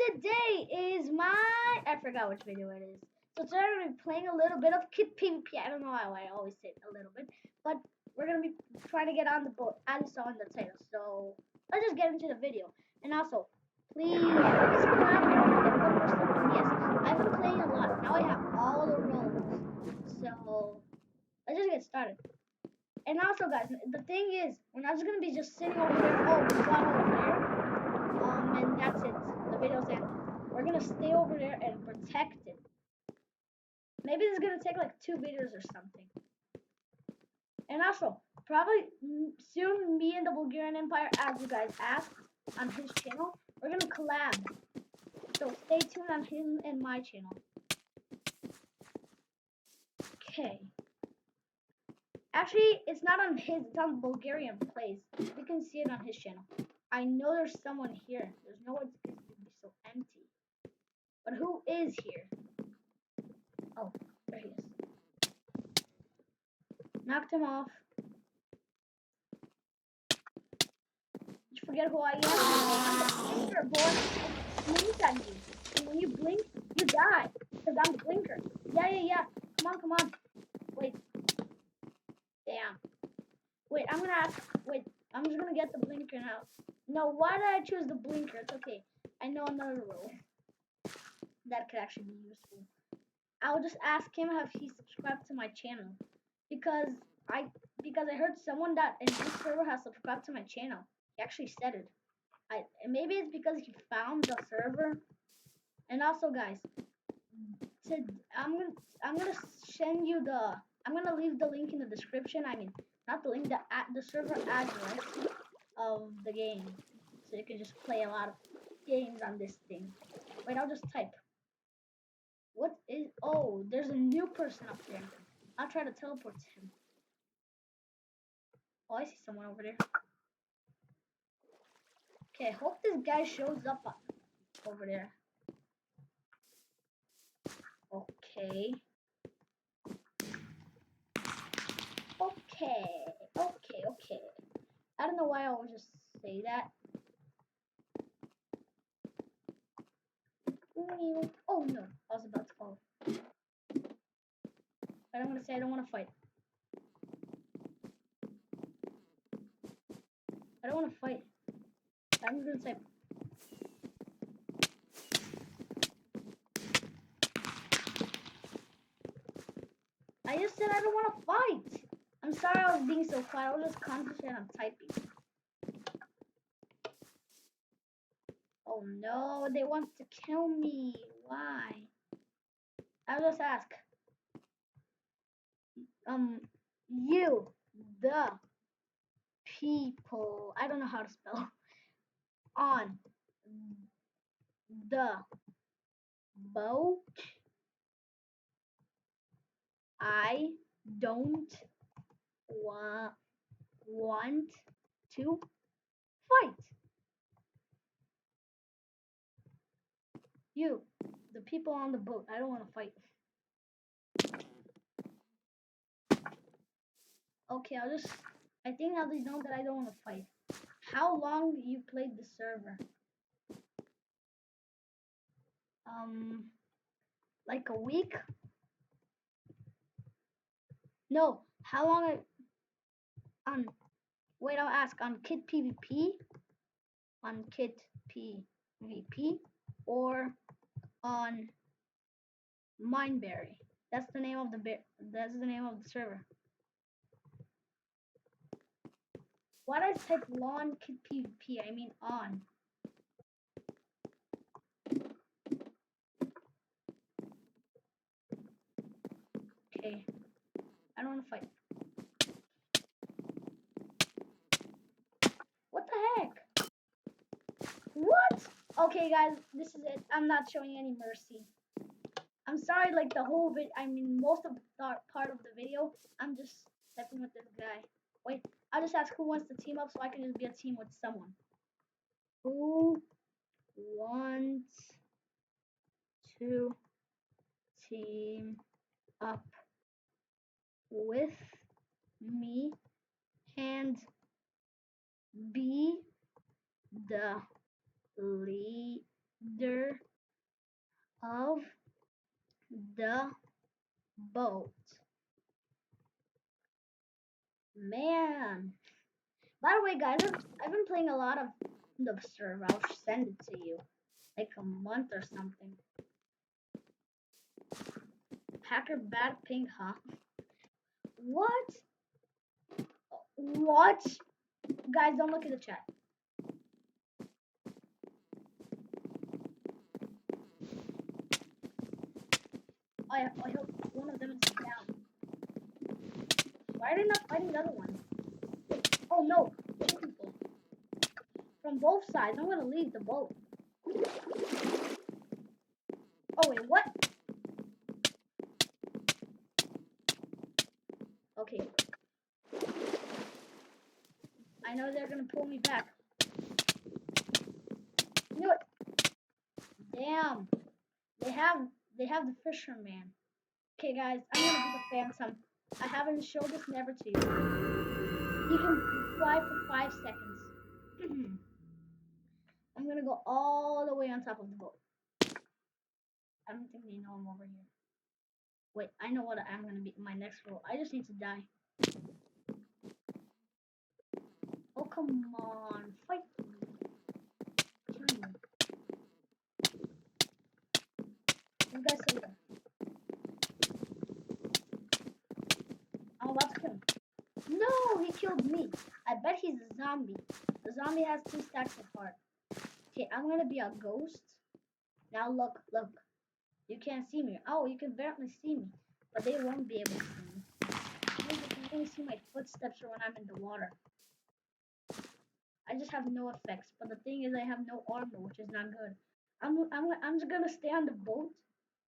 today is I forgot which video it is. So today we're gonna be playing a little bit of kitpvp. I don't know why I always say a little bit, but we're gonna be trying to get on the boat as you saw in the title. So let's just get into the video. And also, please subscribe and yes, I've been playing a lot. Now I have all the roles. So let's just get started. And also guys, the thing is, we're not just gonna be just sitting over there. Oh, we got over there. And that's it. The video's ended. We're gonna stay over there and protect it. Maybe this is gonna take like 2 videos or something. And also, probably soon, me and the Bulgarian Empire, as you guys asked on his channel, we're gonna collab. So stay tuned on him and my channel. Okay. Actually, it's not on his, it's on Bulgarian Plays. You can see it on his channel. I know there's someone here. There's no one's going to be so empty. But who is here? Oh, there he is. Knocked him off. Did you forget who I am? I'm the blinker, boy. Blink at you. And when you blink, you die. Because I'm the blinker. Yeah. Come on. Wait. Damn. Wait, I'm just gonna get the blinker now. No, why did I choose the blinker? It's okay. I know another rule that could actually be useful. I'll just ask him if he subscribed to my channel. Because I heard someone that in this server has subscribed to my channel. He actually said it. Maybe it's because he found the server. And also guys, I'm gonna send you I'm gonna leave the link in the description. I mean, not the link, the server address of the game, so you can just play a lot of games on this thing. Wait, I'll just type. What is? Oh, there's a new person up there. I'll try to teleport to him. Oh, I see someone over there. Okay, hope this guy shows up over there. Okay. I don't know why I always just say that. Oh no, I was about to fall. But I'm gonna say I don't want to fight. I don't want to fight. I'm gonna say. I just said I don't want to fight. I'm sorry I was being so quiet. I was just concentrating on typing. Oh no, they want to kill me. Why? I'll just ask. You, the people, I don't know how to spell, on the boat, I don't want to fight. You, the people on the boat, I don't want to fight. Okay, I think now they know that I don't want to fight. How long you played the server? Like a week? No, how long wait, I'll ask, on kitpvp? On kitpvp? Or on mineberry? That's the name of the server. Why did I type lawn kitpvp? I mean on. Okay. I don't want to fight. What the heck? What? Okay, guys, this is it. I'm not showing any mercy. I'm sorry, like the whole most of the part of the video, I'm just stepping with this guy. Wait, I'll just ask who wants to team up so I can just be a team with someone. Who wants to team up with me and be the leader the boat. Man. By the way, guys, I've been playing a lot of the server. I'll send it to you. Like a month or something. Hacker bad ping, huh? What? What? Guys, don't look at the chat. I hope one of them is down. Why are they not fighting the other one? Oh no, two people. From both sides. I'm gonna leave the boat. Oh wait, what? Okay. I know they're gonna pull me back. Knew it. Damn. They have the fisherman. Okay guys, I'm gonna do the phantom. I haven't showed this never to you. You can fly for 5 seconds. I'm gonna go all the way on top of the boat. I don't think they know I'm over here. Wait, I know what I'm gonna be my next role. I just need to die. Oh come on, fight me. Kill me. You guys say that. I'm about to kill him. No, he killed me. I bet he's a zombie. The zombie has 2 stacks of heart. Okay, I'm gonna be a ghost. Now look. You can't see me. Oh, you can barely see me. But they won't be able to see me. You can only see my footsteps when I'm in the water. I just have no effects. But the thing is I have no armor, which is not good. I'm just gonna stay on the boat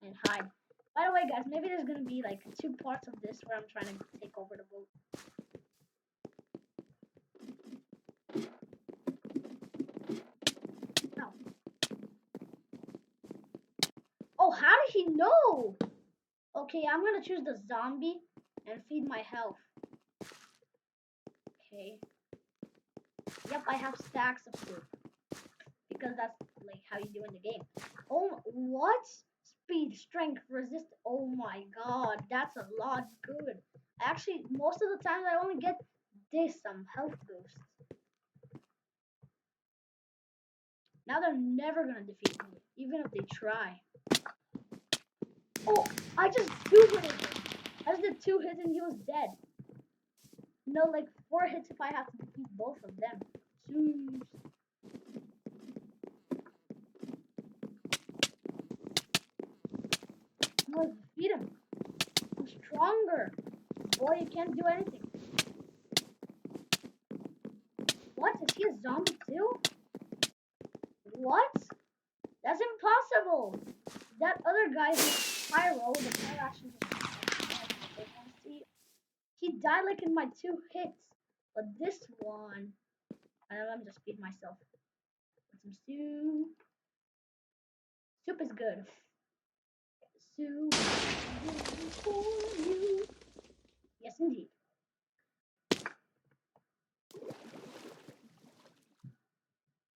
and hide. By the way, guys, maybe there's gonna be like 2 parts of this where I'm trying to take over the boat. No. Oh, how did he know? Okay, I'm gonna choose the zombie and feed my health. Okay. Yep, I have stacks of soup. Because that's like how you do in the game. Oh, what? Speed, strength, resist. Oh my god, that's a lot good. Actually, most of the time I only get this, some health boost. Now they're never gonna defeat me, even if they try. Oh, I just 2 hit him. I just did 2 hits and he was dead. No, like 4 hits if I have to defeat both of them. Jeez. No, defeat him. I'm stronger. Boy, you can't do anything. What? Is he a zombie too? What? That's impossible. That other guy is pyro. The pyro actually he died like in my 2 hits. But this one, I'm just feed myself with some soup. Soup is good. Soup is for you. Yes, indeed.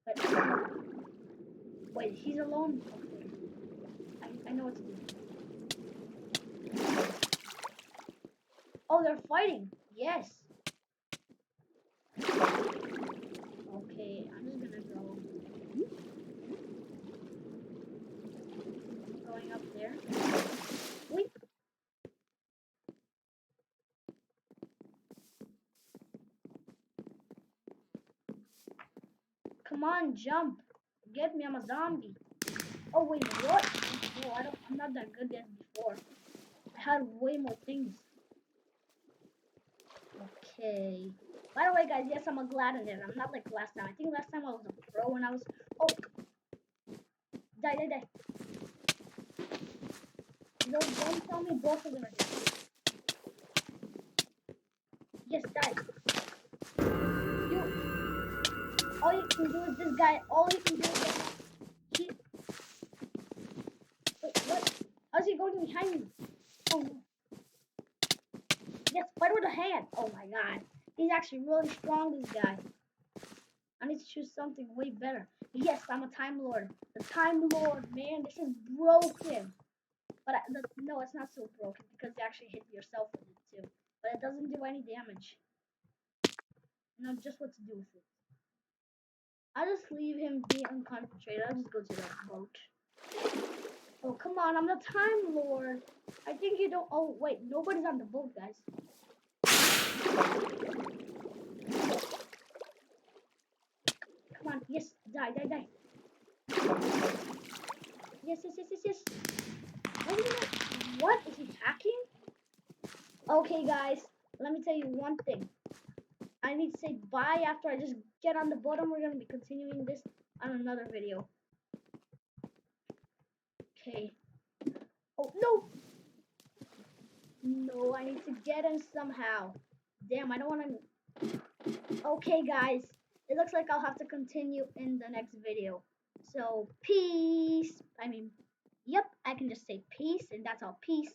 But wait, he's alone. Okay. I know what to do. Oh, they're fighting. Yes. Okay, I'm just gonna go. Going up there. Wait. Come on, jump. Get me, I'm a zombie. Oh wait, what? No, I'm not that good as before. I had way more things. Okay. By the way, guys, yes, I'm a gladiator. I'm not like last time. I think last time I was a pro and I was. Oh. Die. No, don't tell me both of them are dead. Yes, die. All you can do is this guy. All you can do is that. Wait, what? How's he going behind me? Oh. Yes, fight with a hand. Oh my god. He's actually really strong, this guy. I need to choose something way better. Yes, I'm a Time Lord. The Time Lord, man. This is broken. But no, it's not so broken because you actually hit yourself with it too. But it doesn't do any damage. I know just what to do with it. I'll just leave him be unconcentrated. I'll just go to that boat. Oh, come on. I'm the Time Lord. I think you don't. Oh, wait. Nobody's on the boat, guys. Come on. Yes. Die, die, die. Yes, yes, yes, yes, yes. What? Is he hacking? Okay, guys. Let me tell you one thing. I need to say bye after I just get on the boat, and we're going to be continuing this on another video. Okay. Oh, no! No, I need to get him somehow. Damn, I don't want to... Okay, guys. It looks like I'll have to continue in the next video. So, peace. I mean, yep, I can just say peace, and that's all. Peace.